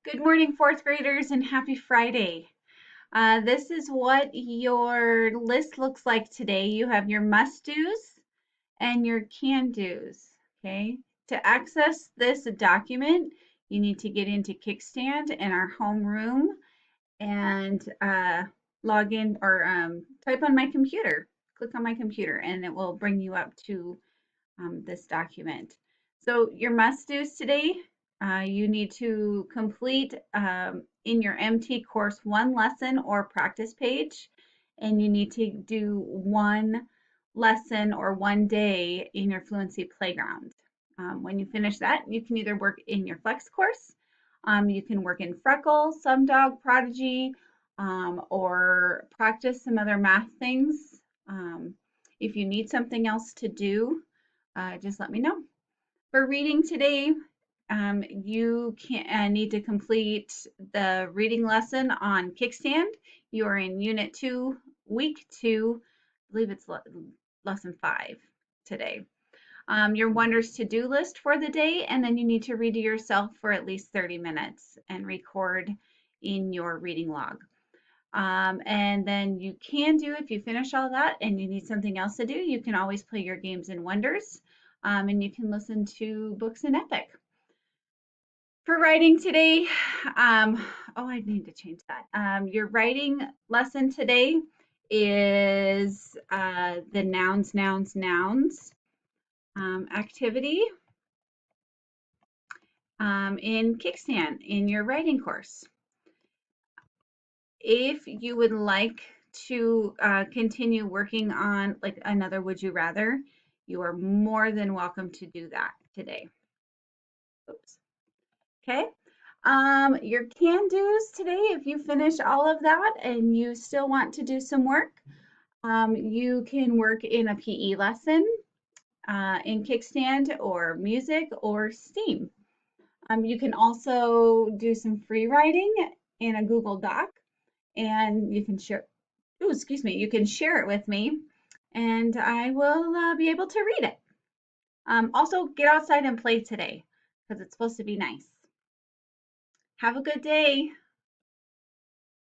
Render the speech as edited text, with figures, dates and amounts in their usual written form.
Good morning, fourth graders, and happy Friday. This is what your list looks like today. You have your must-dos and your can-dos, okay? To access this document, you need to get into Kickstand in our homeroom and log in or type on my computer. Click on my computer and it will bring you up to this document. So your must-dos today, you need to complete in your MT course one lesson or practice page, and you need to do one lesson or one day in your fluency playground. When you finish that, you can either work in your flex course, you can work in Freckle, Some Dog, Prodigy, or practice some other math things. If you need something else to do, just let me know. For reading today, you need to complete the reading lesson on Kickstand. You are in Unit 2, Week 2. I believe it's Lesson 5 today. Your Wonders to-do list for the day, and then you need to read to yourself for at least 30 minutes and record in your reading log. And then you can do, if you finish all that and you need something else to do, you can always play your games in Wonders, and you can listen to books in Epic. For writing today, I need to change that. Your writing lesson today is the nouns activity in Kickstand in your writing course. If you would like to continue working on like another would you rather, you are more than welcome to do that today. Oops. Okay. Your can do's today, if you finish all of that and you still want to do some work, you can work in a PE lesson, in Kickstand or music or STEAM. You can also do some free writing in a Google Doc and you can share, oh, excuse me, you can share it with me and I will be able to read it. Also, get outside and play today because it's supposed to be nice. Have a good day.